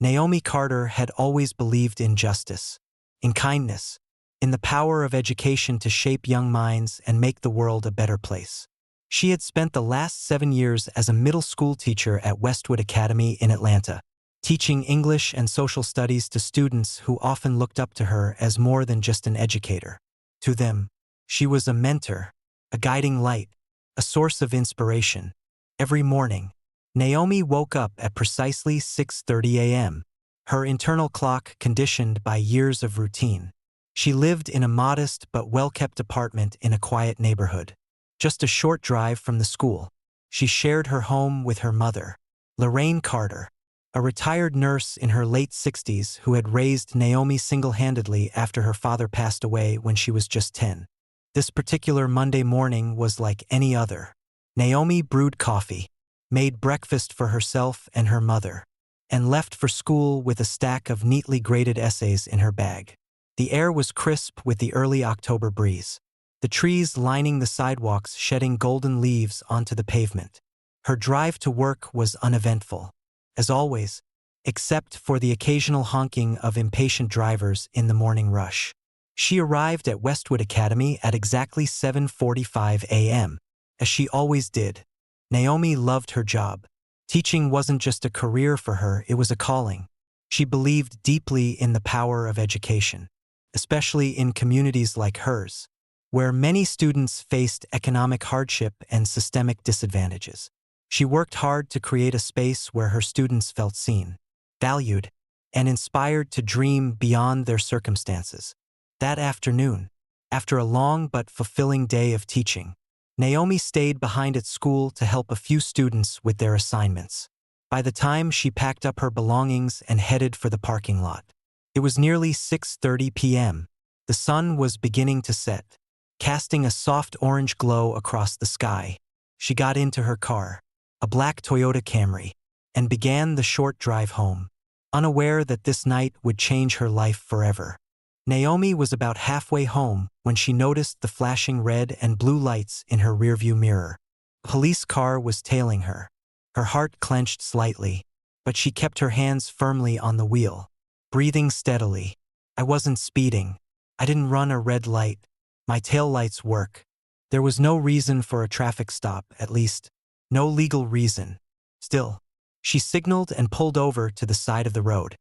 Naomi Carter had always believed in justice, in kindness, in the power of education to shape young minds and make the world a better place. She had spent the last 7 years as a middle school teacher at Westwood Academy in Atlanta, teaching English and social studies to students who often looked up to her as more than just an educator. To them, she was a mentor, a guiding light, a source of inspiration. Every morning, Naomi woke up at precisely 6:30 a.m., her internal clock conditioned by years of routine. She lived in a modest but well-kept apartment in a quiet neighborhood, just a short drive from the school. She shared her home with her mother, Lorraine Carter, a retired nurse in her late 60s who had raised Naomi single-handedly after her father passed away when she was just 10. This particular Monday morning was like any other. Naomi brewed coffee, made breakfast for herself and her mother, and left for school with a stack of neatly graded essays in her bag. The air was crisp with the early October breeze, the trees lining the sidewalks shedding golden leaves onto the pavement. Her drive to work was uneventful, as always, except for the occasional honking of impatient drivers in the morning rush. She arrived at Westwood Academy at exactly 7:45 a.m., as she always did. Naomi loved her job. Teaching wasn't just a career for her, it was a calling. She believed deeply in the power of education, especially in communities like hers, where many students faced economic hardship and systemic disadvantages. She worked hard to create a space where her students felt seen, valued, and inspired to dream beyond their circumstances. That afternoon, after a long but fulfilling day of teaching, Naomi stayed behind at school to help a few students with their assignments. By the time she packed up her belongings and headed for the parking lot, it was nearly 6:30 p.m. The sun was beginning to set, casting a soft orange glow across the sky. She got into her car, a black Toyota Camry, and began the short drive home, unaware that this night would change her life forever. Naomi was about halfway home when she noticed the flashing red and blue lights in her rearview mirror. A police car was tailing her. Her heart clenched slightly, but she kept her hands firmly on the wheel, breathing steadily. I wasn't speeding. I didn't run a red light. My taillights work. There was no reason for a traffic stop, at least, no legal reason. Still, she signaled and pulled over to the side of the road,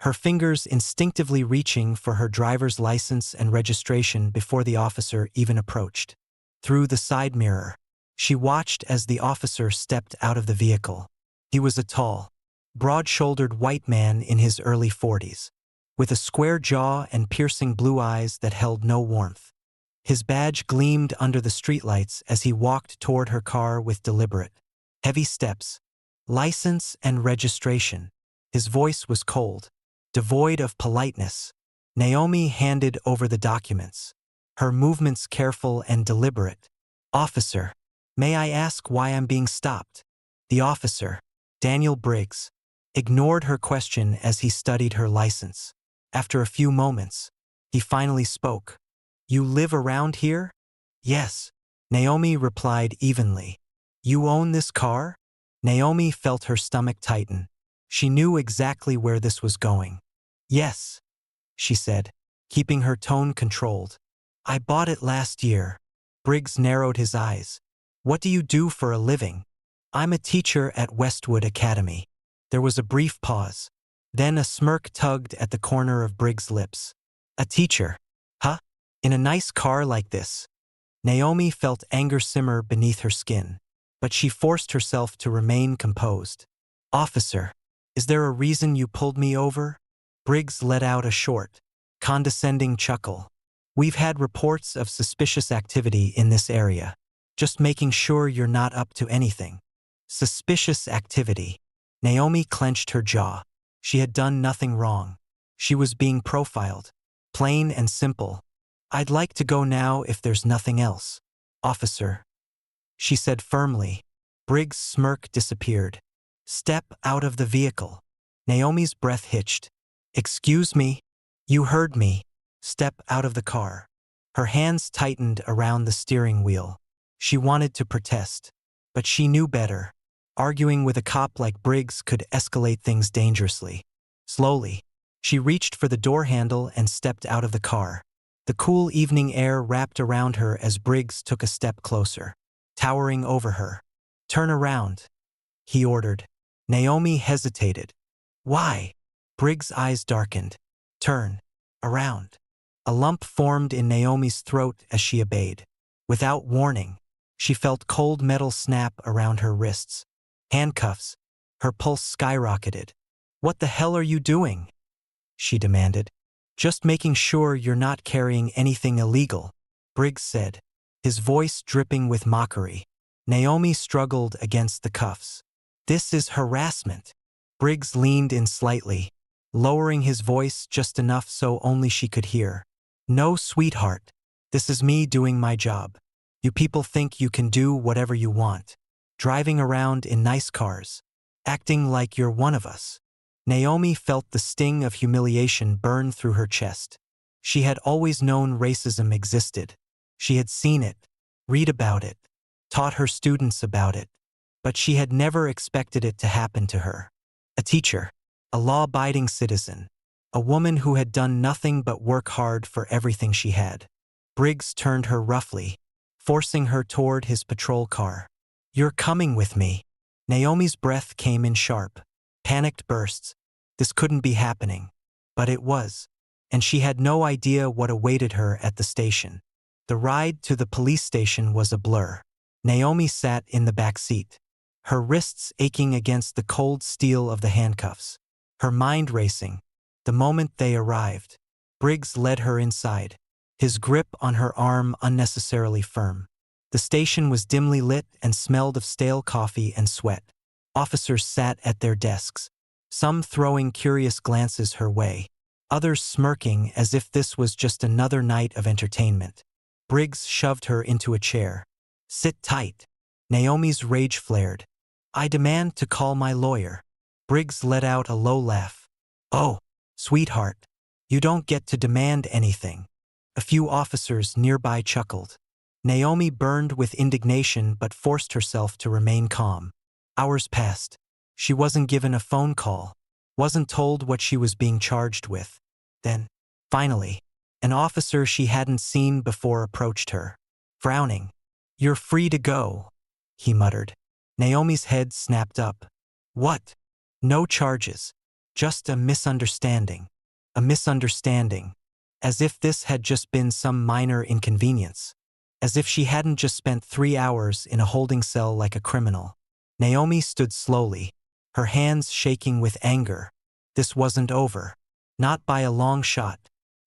her fingers instinctively reaching for her driver's license and registration before the officer even approached. Through the side mirror, she watched as the officer stepped out of the vehicle. He was a tall, broad-shouldered white man in his early 40s, with a square jaw and piercing blue eyes that held no warmth. His badge gleamed under the streetlights as he walked toward her car with deliberate, heavy steps. License and registration. His voice was cold, devoid of politeness. Naomi handed over the documents, her movements careful and deliberate. "Officer, may I ask why I'm being stopped?" The officer, Daniel Briggs, ignored her question as he studied her license. After a few moments, he finally spoke. "You live around here?" "Yes," Naomi replied evenly. "You own this car?" Naomi felt her stomach tighten. She knew exactly where this was going. "Yes," she said, keeping her tone controlled. "I bought it last year." Briggs narrowed his eyes. "What do you do for a living?" "I'm a teacher at Westwood Academy." There was a brief pause. Then a smirk tugged at the corner of Briggs' lips. "A teacher? Huh? In a nice car like this?" Naomi felt anger simmer beneath her skin, but she forced herself to remain composed. "Officer, is there a reason you pulled me over?" Briggs let out a short, condescending chuckle. "We've had reports of suspicious activity in this area. Just making sure you're not up to anything." Suspicious activity. Naomi clenched her jaw. She had done nothing wrong. She was being profiled. Plain and simple. "I'd like to go now if there's nothing else." "Officer," she said firmly. Briggs' smirk disappeared. "Step out of the vehicle." Naomi's breath hitched. "Excuse me?" "You heard me. Step out of the car." Her hands tightened around the steering wheel. She wanted to protest, but she knew better. Arguing with a cop like Briggs could escalate things dangerously. Slowly, she reached for the door handle and stepped out of the car. The cool evening air wrapped around her as Briggs took a step closer, towering over her. "Turn around," he ordered. Naomi hesitated. "Why?" Briggs' eyes darkened. "Turn around." A lump formed in Naomi's throat as she obeyed. Without warning, she felt cold metal snap around her wrists. Handcuffs. Her pulse skyrocketed. "What the hell are you doing?" she demanded. "Just making sure you're not carrying anything illegal," Briggs said, his voice dripping with mockery. Naomi struggled against the cuffs. "This is harassment." Briggs leaned in slightly, lowering his voice just enough so only she could hear. "No, sweetheart. This is me doing my job. You people think you can do whatever you want. Driving around in nice cars. Acting like you're one of us." Naomi felt the sting of humiliation burn through her chest. She had always known racism existed. She had seen it, read about it, taught her students about it. But she had never expected it to happen to her. A teacher, a law-abiding citizen, a woman who had done nothing but work hard for everything she had. Briggs turned her roughly, forcing her toward his patrol car. "You're coming with me." Naomi's breath came in sharp, panicked bursts. This couldn't be happening. But it was, and she had no idea what awaited her at the station. The ride to the police station was a blur. Naomi sat in the back seat, her wrists aching against the cold steel of the handcuffs, her mind racing. The moment they arrived, Briggs led her inside, his grip on her arm unnecessarily firm. The station was dimly lit and smelled of stale coffee and sweat. Officers sat at their desks, some throwing curious glances her way, others smirking as if this was just another night of entertainment. Briggs shoved her into a chair. "Sit tight." Naomi's rage flared. "I demand to call my lawyer." Briggs let out a low laugh. "Oh, sweetheart, you don't get to demand anything." A few officers nearby chuckled. Naomi burned with indignation but forced herself to remain calm. Hours passed. She wasn't given a phone call, wasn't told what she was being charged with. Then, finally, an officer she hadn't seen before approached her. Frowning, "You're free to go," he muttered. Naomi's head snapped up. "What?" "No charges. Just a misunderstanding." A misunderstanding. As if this had just been some minor inconvenience. As if she hadn't just spent 3 hours in a holding cell like a criminal. Naomi stood slowly, her hands shaking with anger. This wasn't over. Not by a long shot.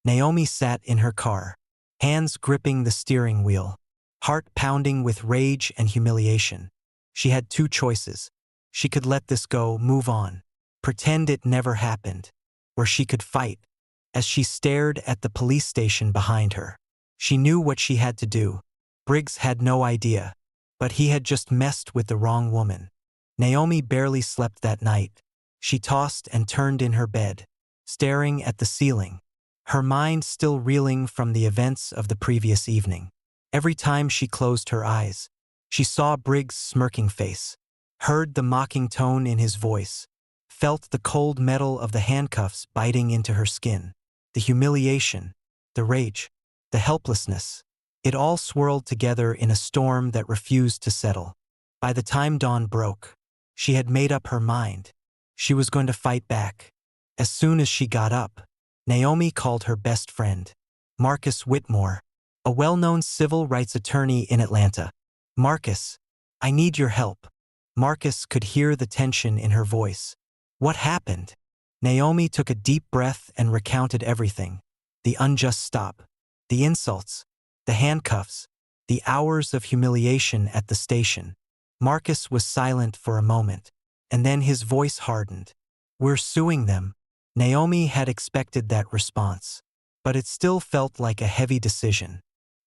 Naomi sat in her car, hands gripping the steering wheel, heart pounding with rage and humiliation. She had two choices. She could let this go, move on, pretend it never happened, or she could fight. As she stared at the police station behind her, she knew what she had to do. Briggs had no idea, but he had just messed with the wrong woman. Naomi barely slept that night. She tossed and turned in her bed, staring at the ceiling, her mind still reeling from the events of the previous evening. Every time she closed her eyes, she saw Briggs' smirking face, heard the mocking tone in his voice, felt the cold metal of the handcuffs biting into her skin. The humiliation, the rage, the helplessness. It all swirled together in a storm that refused to settle. By the time dawn broke, she had made up her mind. She was going to fight back. As soon as she got up, Naomi called her best friend, Marcus Whitmore, a well-known civil rights attorney in Atlanta. "Marcus, I need your help." Marcus could hear the tension in her voice. "What happened?" Naomi took a deep breath and recounted everything. The unjust stop, the insults, the handcuffs, the hours of humiliation at the station. Marcus was silent for a moment, and then his voice hardened. "We're suing them." Naomi had expected that response, but it still felt like a heavy decision.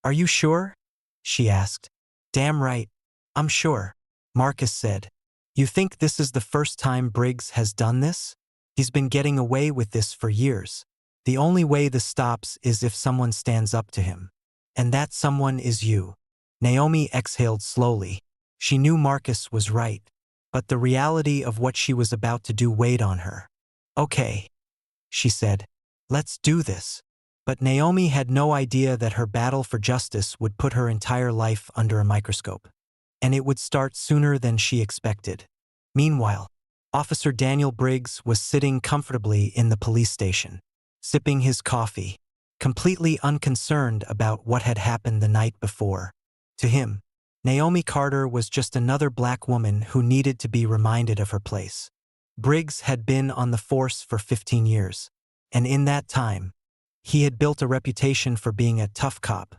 "Are you sure?" she asked. "Damn right, I'm sure," Marcus said. "You think this is the first time Briggs has done this? He's been getting away with this for years. The only way this stops is if someone stands up to him. And that someone is you." Naomi exhaled slowly. She knew Marcus was right, but the reality of what she was about to do weighed on her. "Okay, she said. "Let's do this." But Naomi had no idea that her battle for justice would put her entire life under a microscope. And it would start sooner than she expected. Meanwhile, Officer Daniel Briggs was sitting comfortably in the police station, sipping his coffee, completely unconcerned about what had happened the night before. To him, Naomi Carter was just another black woman who needed to be reminded of her place. Briggs had been on the force for 15 years, and in that time, he had built a reputation for being a tough cop,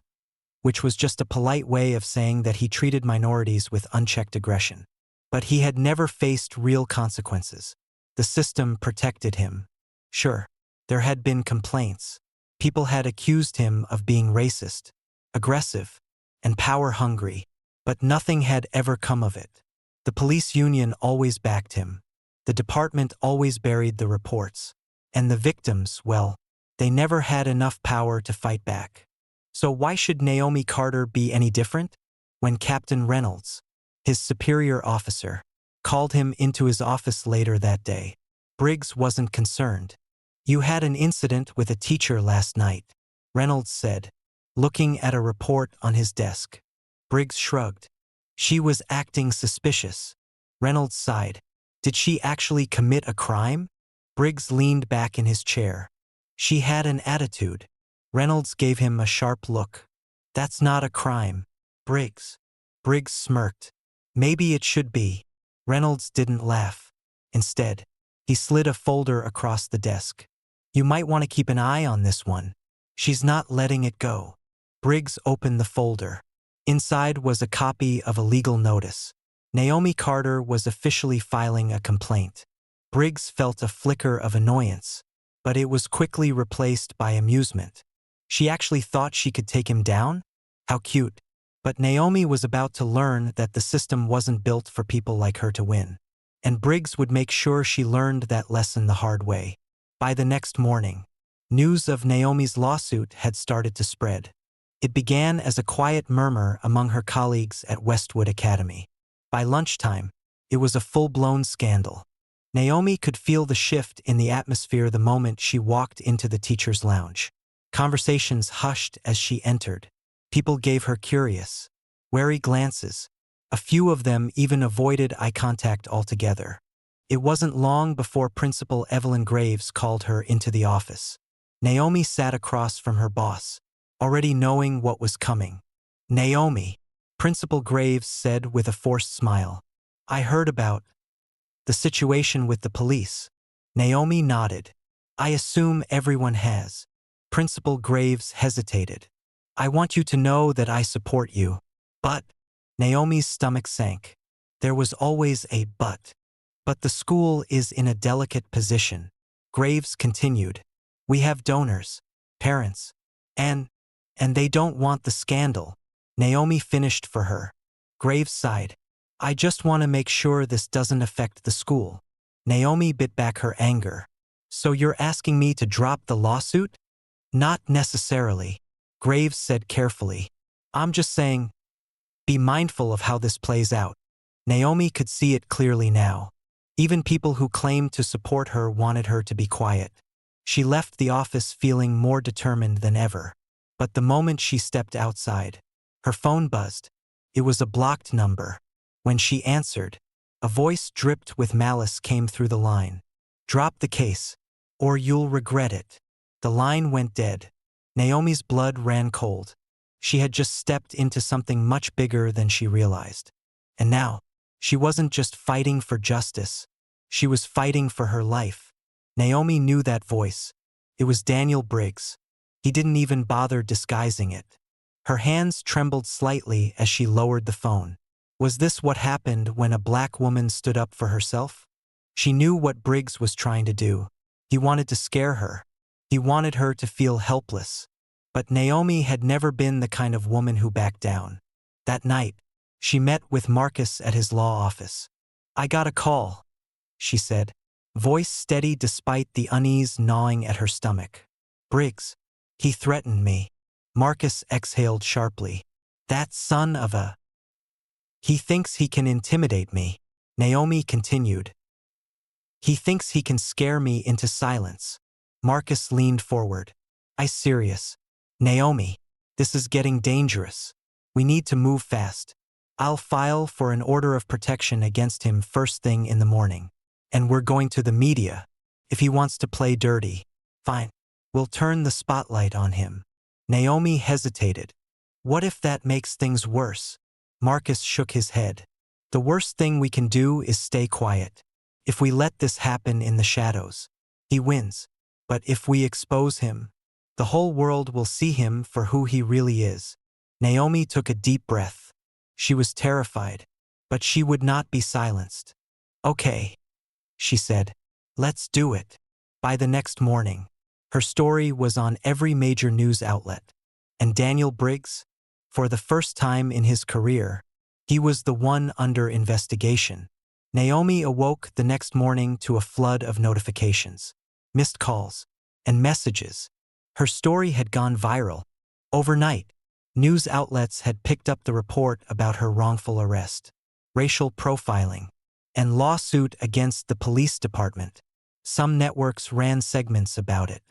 which was just a polite way of saying that he treated minorities with unchecked aggression. But he had never faced real consequences. The system protected him. Sure, there had been complaints. People had accused him of being racist, aggressive, and power-hungry, but nothing had ever come of it. The police union always backed him. The department always buried the reports. And the victims, well, they never had enough power to fight back. So why should Naomi Carter be any different? When Captain Reynolds, his superior officer, called him into his office later that day, Briggs wasn't concerned. "You had an incident with a teacher last night," Reynolds said, looking at a report on his desk. Briggs shrugged. "She was acting suspicious." Reynolds sighed. "Did she actually commit a crime?" Briggs leaned back in his chair. "She had an attitude." Reynolds gave him a sharp look. "That's not a crime, Briggs." Briggs smirked. "Maybe it should be." Reynolds didn't laugh. Instead, he slid a folder across the desk. "You might want to keep an eye on this one. She's not letting it go." Briggs opened the folder. Inside was a copy of a legal notice. Naomi Carter was officially filing a complaint. Briggs felt a flicker of annoyance, but it was quickly replaced by amusement. She actually thought she could take him down? How cute. But Naomi was about to learn that the system wasn't built for people like her to win. And Briggs would make sure she learned that lesson the hard way. By the next morning, news of Naomi's lawsuit had started to spread. It began as a quiet murmur among her colleagues at Westwood Academy. By lunchtime, it was a full-blown scandal. Naomi could feel the shift in the atmosphere the moment she walked into the teacher's lounge. Conversations hushed as she entered. People gave her curious, wary glances. A few of them even avoided eye contact altogether. It wasn't long before Principal Evelyn Graves called her into the office. Naomi sat across from her boss, already knowing what was coming. "Naomi," Principal Graves said with a forced smile, "I heard about the situation with the police." Naomi nodded. "I assume everyone has." Principal Graves hesitated. "I want you to know that I support you." "But," Naomi's stomach sank. There was always a but. "But the school is in a delicate position." Graves continued. "We have donors, parents, and they don't want the scandal." Naomi finished for her. Graves sighed. "I just want to make sure this doesn't affect the school." Naomi bit back her anger. "So you're asking me to drop the lawsuit?" "Not necessarily," Graves said carefully. "I'm just saying, be mindful of how this plays out." Naomi could see it clearly now. Even people who claimed to support her wanted her to be quiet. She left the office feeling more determined than ever. But the moment she stepped outside, her phone buzzed. It was a blocked number. When she answered, a voice dripped with malice came through the line. "Drop the case, or you'll regret it." The line went dead. Naomi's blood ran cold. She had just stepped into something much bigger than she realized. And now, she wasn't just fighting for justice. She was fighting for her life. Naomi knew that voice. It was Daniel Briggs. He didn't even bother disguising it. Her hands trembled slightly as she lowered the phone. Was this what happened when a black woman stood up for herself? She knew what Briggs was trying to do. He wanted to scare her. He wanted her to feel helpless. But Naomi had never been the kind of woman who backed down. That night, she met with Marcus at his law office. "I got a call," she said, voice steady despite the unease gnawing at her stomach. "Briggs. He threatened me." Marcus exhaled sharply. "That son of a..." "He thinks he can intimidate me," Naomi continued. "He thinks he can scare me into silence." Marcus leaned forward. "I'm serious. Naomi, this is getting dangerous. We need to move fast. I'll file for an order of protection against him first thing in the morning. And we're going to the media. If he wants to play dirty, fine. We'll turn the spotlight on him." Naomi hesitated. "What if that makes things worse?" Marcus shook his head. "The worst thing we can do is stay quiet. If we let this happen in the shadows, he wins. But if we expose him, the whole world will see him for who he really is." Naomi took a deep breath. She was terrified, but she would not be silenced. "Okay," she said. "Let's do it." By the next morning, her story was on every major news outlet. And Daniel Briggs, for the first time in his career, he was the one under investigation. Naomi awoke the next morning to a flood of notifications, missed calls, and messages. Her story had gone viral. Overnight, news outlets had picked up the report about her wrongful arrest, racial profiling, and lawsuit against the police department. Some networks ran segments about it,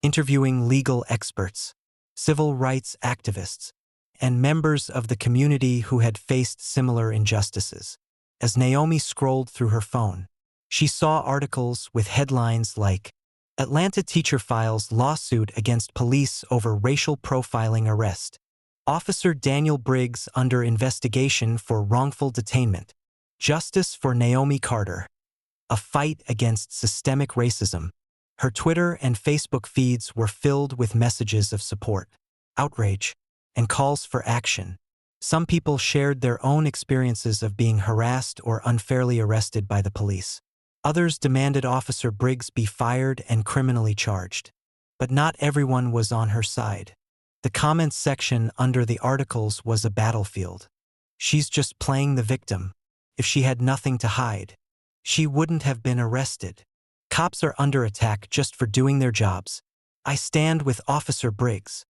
interviewing legal experts, civil rights activists, and members of the community who had faced similar injustices. As Naomi scrolled through her phone, she saw articles with headlines like, "Atlanta Teacher Files Lawsuit Against Police Over Racial Profiling Arrest," "Officer Daniel Briggs Under Investigation for Wrongful Detainment," "Justice for Naomi Carter," "A Fight Against Systemic Racism." Her Twitter and Facebook feeds were filled with messages of support, outrage, and calls for action. Some people shared their own experiences of being harassed or unfairly arrested by the police. Others demanded Officer Briggs be fired and criminally charged. But not everyone was on her side. The comments section under the articles was a battlefield. "She's just playing the victim. If she had nothing to hide, she wouldn't have been arrested. Cops are under attack just for doing their jobs. I stand with Officer Briggs."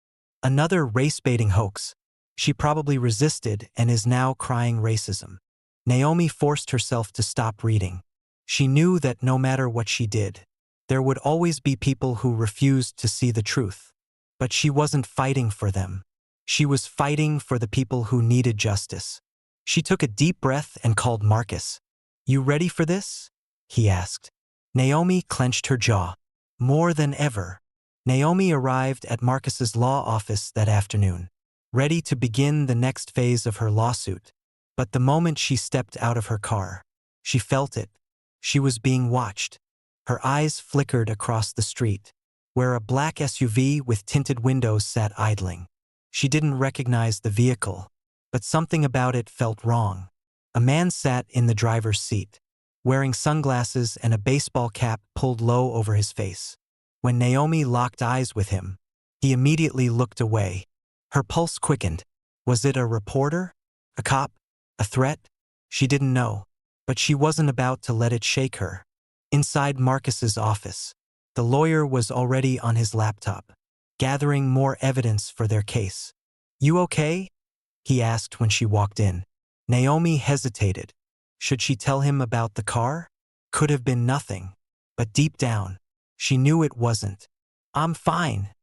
Another race-baiting hoax. "She probably resisted and is now crying racism." Naomi forced herself to stop reading. She knew that no matter what she did, there would always be people who refused to see the truth. But she wasn't fighting for them. She was fighting for the people who needed justice. She took a deep breath and called Marcus. "You ready for this?" he asked. Naomi clenched her jaw. More than ever. Naomi arrived at Marcus's law office that afternoon, ready to begin the next phase of her lawsuit. But the moment she stepped out of her car, she felt it. She was being watched. Her eyes flickered across the street, where a black SUV with tinted windows sat idling. She didn't recognize the vehicle, but something about it felt wrong. A man sat in the driver's seat, wearing sunglasses and a baseball cap pulled low over his face. When Naomi locked eyes with him, he immediately looked away. Her pulse quickened. Was it a reporter? A cop? A threat? She didn't know, but she wasn't about to let it shake her. Inside Marcus's office, the lawyer was already on his laptop, gathering more evidence for their case. "You okay?" he asked when she walked in. Naomi hesitated. Should she tell him about the car? Could have been nothing, but deep down, she knew it wasn't. "I'm fine,"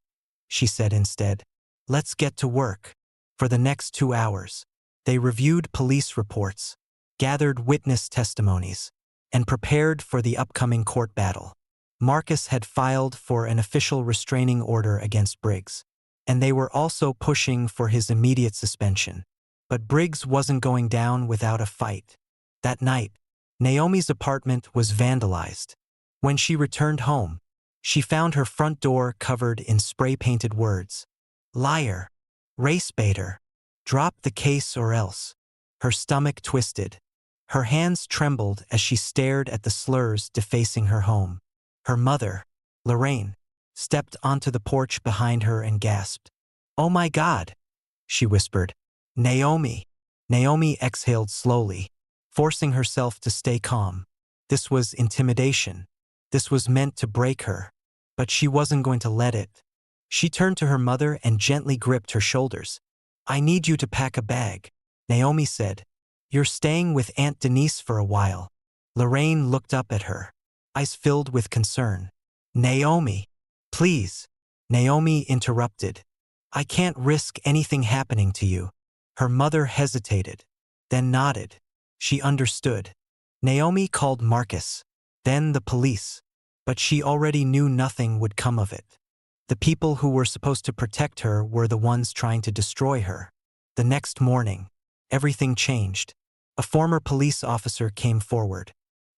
she said instead. "Let's get to work." For the next 2 hours, they reviewed police reports, gathered witness testimonies, and prepared for the upcoming court battle. Marcus had filed for an official restraining order against Briggs, and they were also pushing for his immediate suspension. But Briggs wasn't going down without a fight. That night, Naomi's apartment was vandalized. When she returned home, she found her front door covered in spray-painted words. "Liar. Race baiter. Drop the case or else." Her stomach twisted. Her hands trembled as she stared at the slurs defacing her home. Her mother, Lorraine, stepped onto the porch behind her and gasped. "Oh my God," she whispered. "Naomi." Naomi exhaled slowly, forcing herself to stay calm. This was intimidation. This was meant to break her, but she wasn't going to let it. She turned to her mother and gently gripped her shoulders. "I need you to pack a bag," Naomi said. "You're staying with Aunt Denise for a while." Lorraine looked up at her, eyes filled with concern. "Naomi, Please, Naomi interrupted. I can't risk anything happening to you. Her mother hesitated, then nodded. She understood. Naomi called Marcus, then the police, but she already knew nothing would come of it. The people who were supposed to protect her were the ones trying to destroy her. The next morning, everything changed. A former police officer came forward.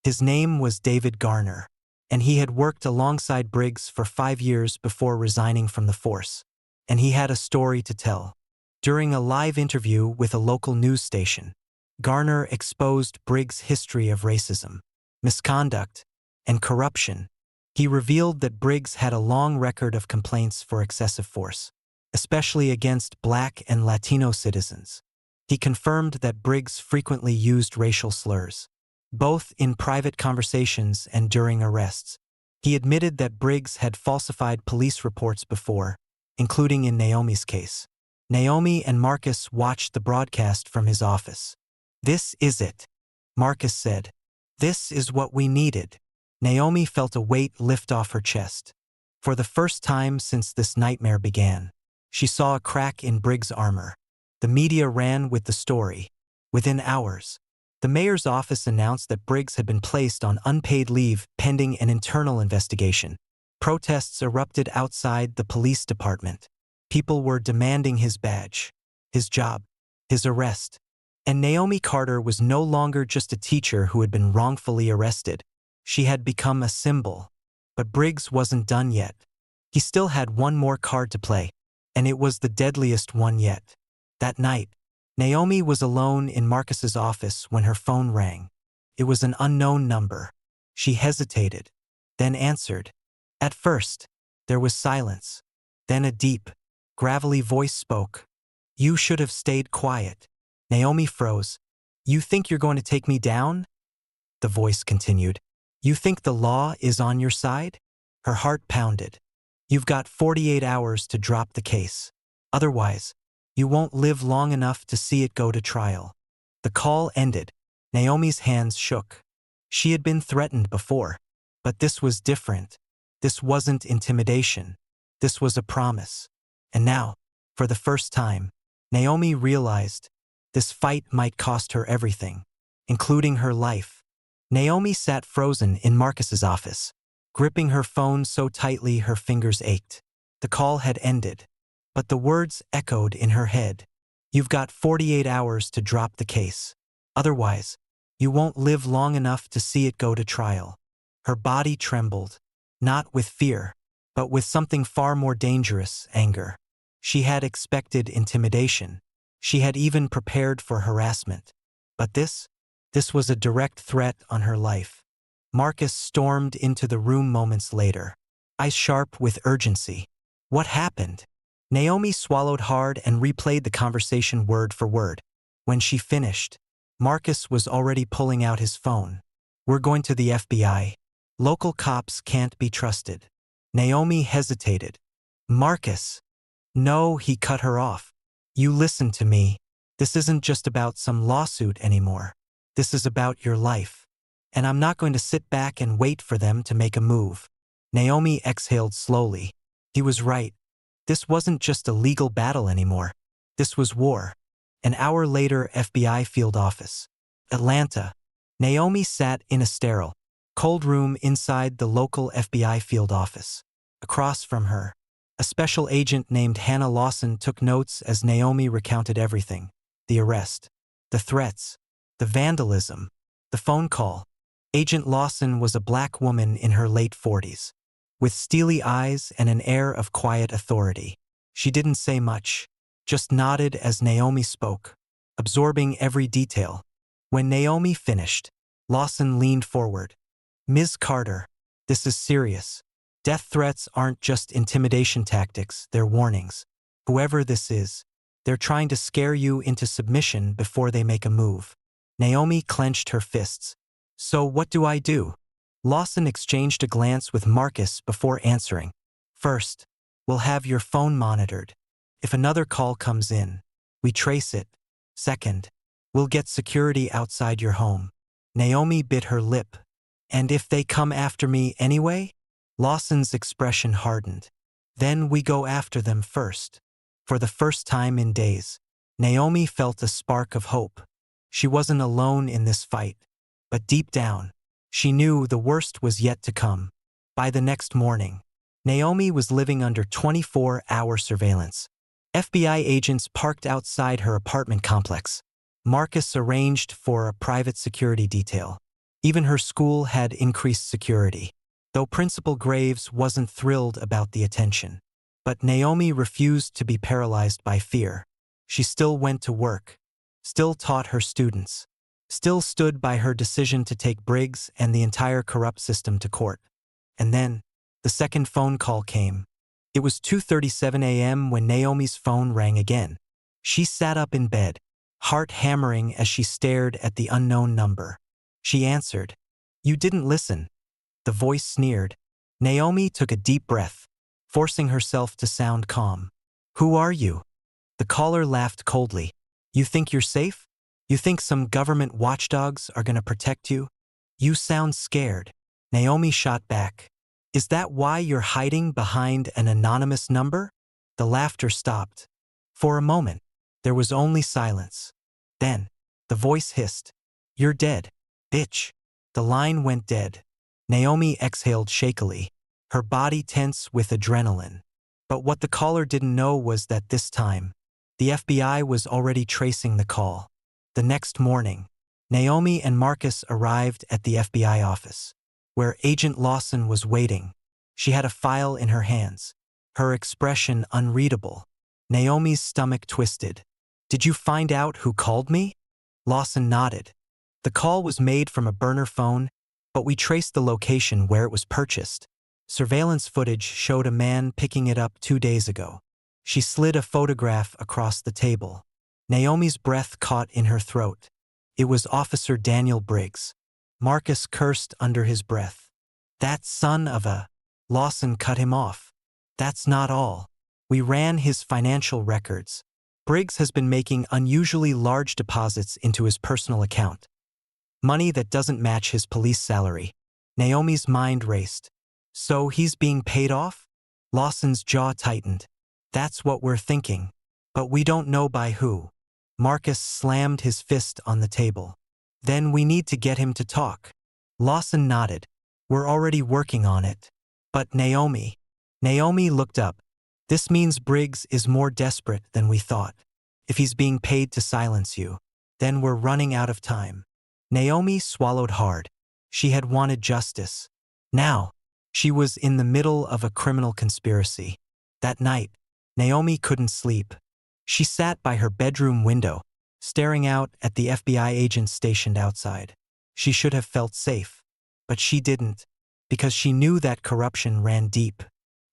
His name was David Garner, and he had worked alongside Briggs for 5 years before resigning from the force. And he had a story to tell. During a live interview with a local news station, Garner exposed Briggs' history of racism, misconduct, and corruption. He revealed that Briggs had a long record of complaints for excessive force, especially against Black and Latino citizens. He confirmed that Briggs frequently used racial slurs, both in private conversations and during arrests. He admitted that Briggs had falsified police reports before, including in Naomi's case. Naomi and Marcus watched the broadcast from his office. "This is it," Marcus said. "This is what we needed." Naomi felt a weight lift off her chest. For the first time since this nightmare began, she saw a crack in Briggs' armor. The media ran with the story. Within hours, the mayor's office announced that Briggs had been placed on unpaid leave pending an internal investigation. Protests erupted outside the police department. People were demanding his badge, his job, his arrest. And Naomi Carter was no longer just a teacher who had been wrongfully arrested. She had become a symbol. But Briggs wasn't done yet. He still had one more card to play, and it was the deadliest one yet. That night, Naomi was alone in Marcus's office when her phone rang. It was an unknown number. She hesitated, then answered. At first, there was silence. Then a deep, gravelly voice spoke. "You should have stayed quiet." Naomi froze. "You think you're going to take me down?" The voice continued. "You think the law is on your side?" Her heart pounded. "You've got 48 hours to drop the case. Otherwise, you won't live long enough to see it go to trial." The call ended. Naomi's hands shook. She had been threatened before, but this was different. This wasn't intimidation. This was a promise. And now, for the first time, Naomi realized this fight might cost her everything, including her life. Naomi sat frozen in Marcus's office, gripping her phone so tightly her fingers ached. The call had ended, but the words echoed in her head. "You've got 48 hours to drop the case. Otherwise, you won't live long enough to see it go to trial." Her body trembled, not with fear, but with something far more dangerous, anger. She had expected intimidation. She had even prepared for harassment. But this was a direct threat on her life. Marcus stormed into the room moments later, eyes sharp with urgency. "What happened?" Naomi swallowed hard and replayed the conversation word for word. When she finished, Marcus was already pulling out his phone. "We're going to the FBI. Local cops can't be trusted." Naomi hesitated. "Marcus." "No," he cut her off. "You listen to me. This isn't just about some lawsuit anymore. This is about your life. And I'm not going to sit back and wait for them to make a move." Naomi exhaled slowly. He was right. This wasn't just a legal battle anymore. This was war. An hour later, FBI field office. Atlanta. Naomi sat in a sterile, cold room inside the local FBI field office. Across from her, a special agent named Hannah Lawson took notes as Naomi recounted everything. The arrest, the threats, the vandalism, the phone call. Agent Lawson was a Black woman in her late 40s, with steely eyes and an air of quiet authority. She didn't say much, just nodded as Naomi spoke, absorbing every detail. When Naomi finished, Lawson leaned forward. "Ms. Carter, this is serious. Death threats aren't just intimidation tactics, they're warnings. Whoever this is, they're trying to scare you into submission before they make a move." Naomi clenched her fists. "So what do I do?" Lawson exchanged a glance with Marcus before answering. "First, we'll have your phone monitored. If another call comes in, we trace it. Second, we'll get security outside your home." Naomi bit her lip. "And if they come after me anyway?" Lawson's expression hardened. Then we go after them first. For the first time in days, Naomi felt a spark of hope. She wasn't alone in this fight, but deep down, she knew the worst was yet to come. By the next morning, Naomi was living under 24-hour surveillance. FBI agents parked outside her apartment complex. Marcus arranged for a private security detail. Even her school had increased security, though Principal Graves wasn't thrilled about the attention. But Naomi refused to be paralyzed by fear. She still went to work, still taught her students, still stood by her decision to take Briggs and the entire corrupt system to court. And then, the second phone call came. It was 2:37 a.m. when Naomi's phone rang again. She sat up in bed, heart hammering as she stared at the unknown number. She answered. "You didn't listen." The voice sneered. Naomi took a deep breath, forcing herself to sound calm. "Who are you?" The caller laughed coldly. "You think you're safe? You think some government watchdogs are going to protect you? You sound scared." Naomi shot back. "Is that why you're hiding behind an anonymous number?" The laughter stopped. For a moment, there was only silence. Then, the voice hissed. "You're dead, bitch." The line went dead. Naomi exhaled shakily, her body tense with adrenaline. But what the caller didn't know was that this time, the FBI was already tracing the call. The next morning, Naomi and Marcus arrived at the FBI office, where Agent Lawson was waiting. She had a file in her hands, her expression unreadable. Naomi's stomach twisted. "Did you find out who called me?" Lawson nodded. "The call was made from a burner phone, but we traced the location where it was purchased. Surveillance footage showed a man picking it up 2 days ago." She slid a photograph across the table. Naomi's breath caught in her throat. It was Officer Daniel Briggs. Marcus cursed under his breath. "That son of a—" Lawson cut him off. "That's not all. We ran his financial records. Briggs has been making unusually large deposits into his personal account. Money that doesn't match his police salary." Naomi's mind raced. "So he's being paid off?" Lawson's jaw tightened. "That's what we're thinking. But we don't know by who." Marcus slammed his fist on the table. "Then we need to get him to talk." Lawson nodded. "We're already working on it." "But Naomi—" Naomi looked up. "This means Briggs is more desperate than we thought. If he's being paid to silence you, then we're running out of time." Naomi swallowed hard. She had wanted justice. Now, she was in the middle of a criminal conspiracy. That night, Naomi couldn't sleep. She sat by her bedroom window, staring out at the FBI agents stationed outside. She should have felt safe, but she didn't, because she knew that corruption ran deep.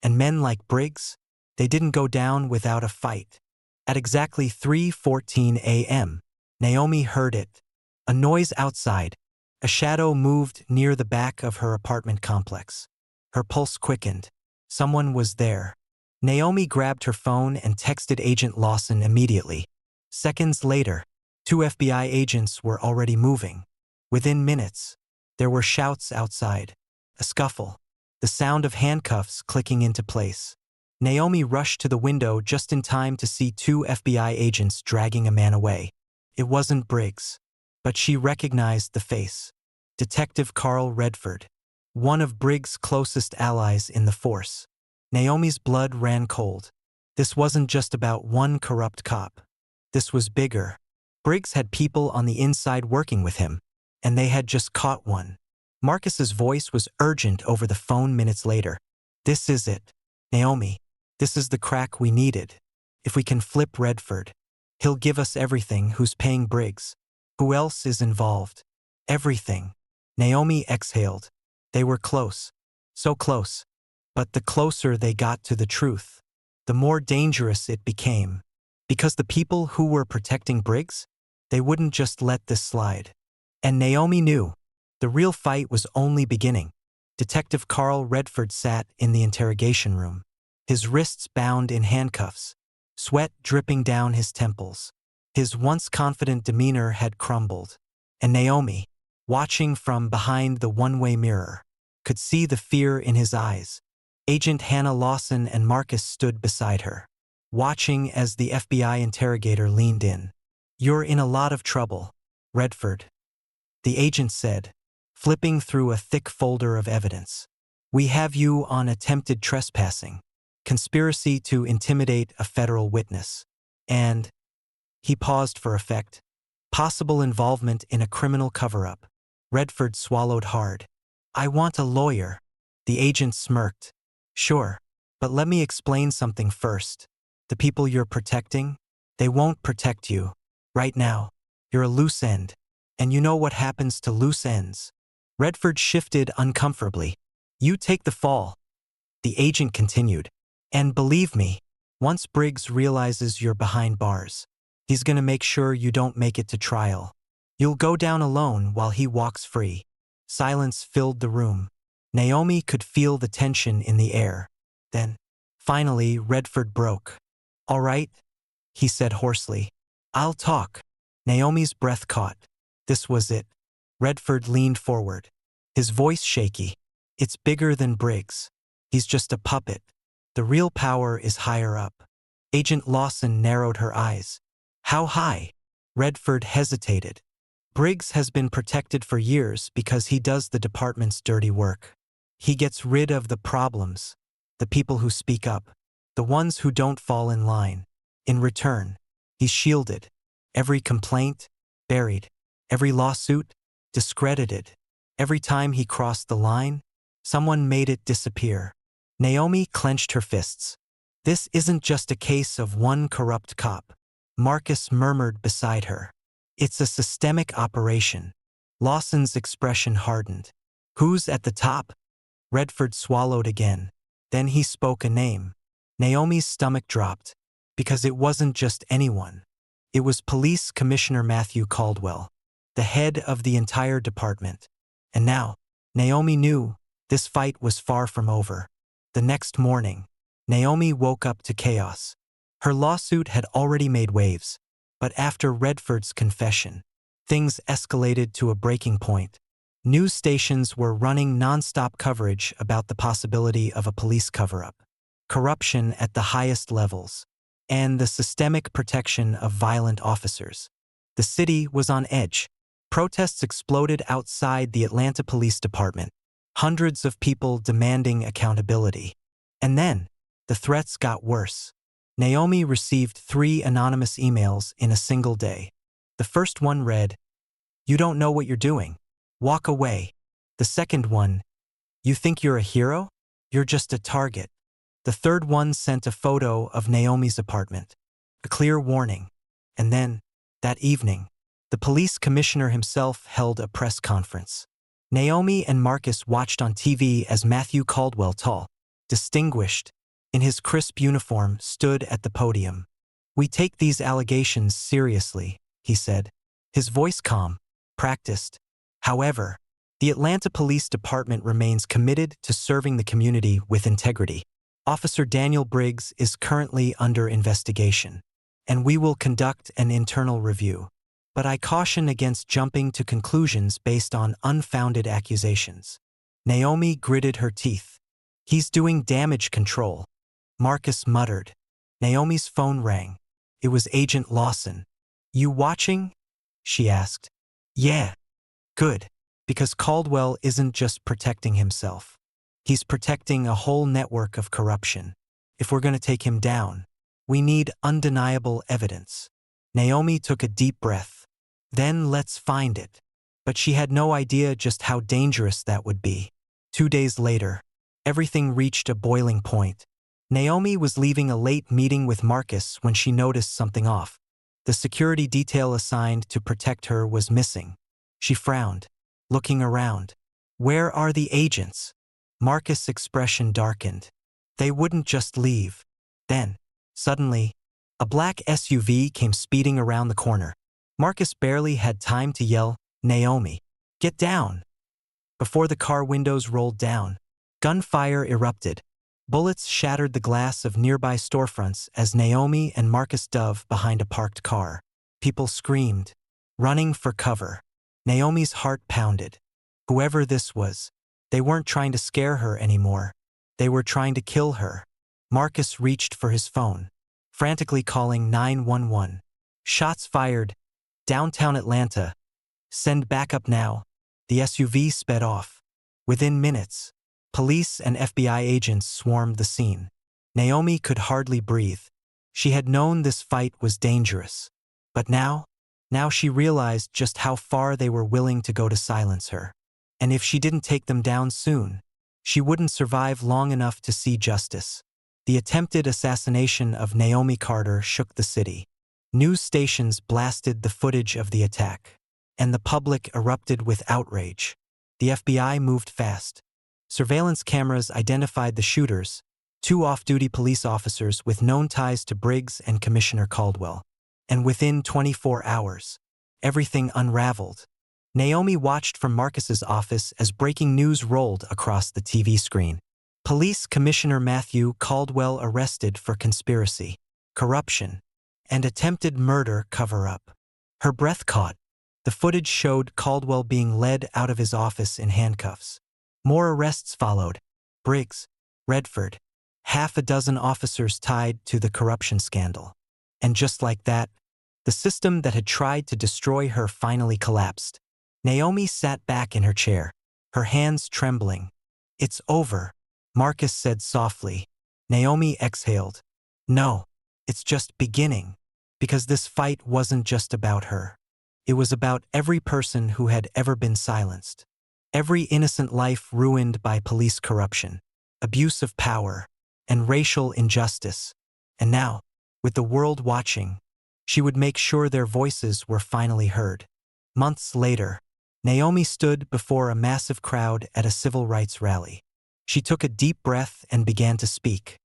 And men like Briggs, they didn't go down without a fight. At exactly 3:14 a.m., Naomi heard it. A noise outside. A shadow moved near the back of her apartment complex. Her pulse quickened. Someone was there. Naomi grabbed her phone and texted Agent Lawson immediately. Seconds later, 2 FBI agents were already moving. Within minutes, there were shouts outside, a scuffle, the sound of handcuffs clicking into place. Naomi rushed to the window just in time to see 2 FBI agents dragging a man away. It wasn't Briggs, but she recognized the face. Detective Carl Redford, one of Briggs' closest allies in the force. Naomi's blood ran cold. This wasn't just about one corrupt cop. This was bigger. Briggs had people on the inside working with him, and they had just caught one. Marcus's voice was urgent over the phone minutes later. "This is it, Naomi. This is the crack we needed. If we can flip Redford, he'll give us everything. Who's paying Briggs? Who else is involved? Everything." Naomi exhaled. They were close. So close. But the closer they got to the truth, the more dangerous it became. Because the people who were protecting Briggs, they wouldn't just let this slide. And Naomi knew. The real fight was only beginning. Detective Carl Redford sat in the interrogation room, his wrists bound in handcuffs, sweat dripping down his temples. His once confident demeanor had crumbled. And Naomi, watching from behind the one-way mirror, could see the fear in his eyes. Agent Hannah Lawson and Marcus stood beside her, watching as the FBI interrogator leaned in. "You're in a lot of trouble, Redford," the agent said, flipping through a thick folder of evidence. "We have you on attempted trespassing, conspiracy to intimidate a federal witness, and," he paused for effect, "possible involvement in a criminal cover-up." Redford swallowed hard. "I want a lawyer," the agent smirked. "Sure, but let me explain something first. The people you're protecting, they won't protect you. Right now, you're a loose end, and you know what happens to loose ends." Redford shifted uncomfortably. "You take the fall," the agent continued. "And believe me, once Briggs realizes you're behind bars, he's gonna make sure you don't make it to trial. You'll go down alone while he walks free." Silence filled the room. Naomi could feel the tension in the air. Then, finally, Redford broke. "All right," he said hoarsely. "I'll talk." Naomi's breath caught. This was it. Redford leaned forward, his voice shaky. "It's bigger than Briggs. He's just a puppet. The real power is higher up." Agent Lawson narrowed her eyes. "How high?" Redford hesitated. "Briggs has been protected for years because he does the department's dirty work. He gets rid of the problems, the people who speak up, the ones who don't fall in line. In return, he's shielded. Every complaint, buried. Every lawsuit, discredited. Every time he crossed the line, someone made it disappear." Naomi clenched her fists. "This isn't just a case of one corrupt cop," Marcus murmured beside her. "It's a systemic operation." Lawson's expression hardened. "Who's at the top?" Redford swallowed again. Then he spoke a name. Naomi's stomach dropped, because it wasn't just anyone. It was Police Commissioner Matthew Caldwell, the head of the entire department. And now, Naomi knew, this fight was far from over. The next morning, Naomi woke up to chaos. Her lawsuit had already made waves, but after Redford's confession, things escalated to a breaking point. News stations were running non-stop coverage about the possibility of a police cover-up, corruption at the highest levels, and the systemic protection of violent officers. The city was on edge. Protests exploded outside the Atlanta Police Department, hundreds of people demanding accountability. And then, the threats got worse. Naomi received 3 anonymous emails in a single day. The first one read, "You don't know what you're doing. Walk away." The second one, "You think you're a hero? You're just a target." The third one sent a photo of Naomi's apartment, a clear warning. And then, that evening, the police commissioner himself held a press conference. Naomi and Marcus watched on TV as Matthew Caldwell, tall, distinguished, in his crisp uniform, stood at the podium. "We take these allegations seriously," he said, his voice calm, practiced. "However, the Atlanta Police Department remains committed to serving the community with integrity. Officer Daniel Briggs is currently under investigation, and we will conduct an internal review. But I caution against jumping to conclusions based on unfounded accusations." Naomi gritted her teeth. "He's doing damage control," Marcus muttered. Naomi's phone rang. It was Agent Lawson. "You watching?" she asked. "Yeah. Good. Because Caldwell isn't just protecting himself. He's protecting a whole network of corruption. If we're going to take him down, we need undeniable evidence." Naomi took a deep breath. "Then let's find it." But she had no idea just how dangerous that would be. 2 days later, everything reached a boiling point. Naomi was leaving a late meeting with Marcus when she noticed something off. The security detail assigned to protect her was missing. She frowned, looking around. "Where are the agents?" Marcus' expression darkened. "They wouldn't just leave." Then, suddenly, a black SUV came speeding around the corner. Marcus barely had time to yell, "Naomi, get down!" Before the car windows rolled down, gunfire erupted. Bullets shattered the glass of nearby storefronts as Naomi and Marcus dove behind a parked car. People screamed, running for cover. Naomi's heart pounded. Whoever this was, They weren't trying to scare her anymore. They were trying to kill her. Marcus reached for his phone, frantically calling 911. Shots fired. Downtown Atlanta. Send backup now. The SUV sped off. Within minutes, police and FBI agents swarmed the scene. Naomi could hardly breathe. She had known this fight was dangerous. But now she realized just how far they were willing to go to silence her. And if she didn't take them down soon, she wouldn't survive long enough to see justice. The attempted assassination of Naomi Carter shook the city. News stations blasted the footage of the attack, and the public erupted with outrage. The FBI moved fast. Surveillance cameras identified the shooters, 2 off-duty police officers with known ties to Briggs and Commissioner Caldwell. And within 24 hours, everything unraveled. Naomi watched from Marcus's office as breaking news rolled across the TV screen. Police Commissioner Matthew Caldwell arrested for conspiracy, corruption, and attempted murder cover-up. Her breath caught. The footage showed Caldwell being led out of his office in handcuffs. More arrests followed. Briggs, Redford, half a dozen officers tied to the corruption scandal. And just like that, the system that had tried to destroy her finally collapsed. Naomi sat back in her chair, her hands trembling. "It's over," Marcus said softly. Naomi exhaled. "No, it's just beginning." Because this fight wasn't just about her. It was about every person who had ever been silenced. Every innocent life ruined by police corruption, abuse of power, and racial injustice. And now, with the world watching, she would make sure their voices were finally heard. Months later, Naomi stood before a massive crowd at a civil rights rally. She took a deep breath and began to speak.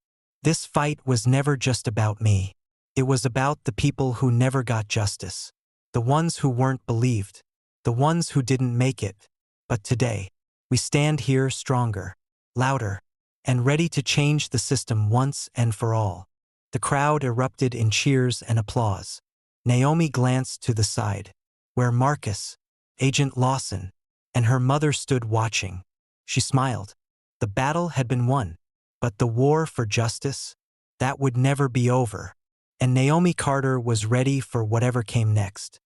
"This fight was never just about me. It was about the people who never got justice, the ones who weren't believed, the ones who didn't make it. But today, we stand here stronger, louder, and ready to change the system once and for all." The crowd erupted in cheers and applause. Naomi glanced to the side, where Marcus, Agent Lawson, and her mother stood watching. She smiled. The battle had been won, but the war for justice, that would never be over. And Naomi Carter was ready for whatever came next.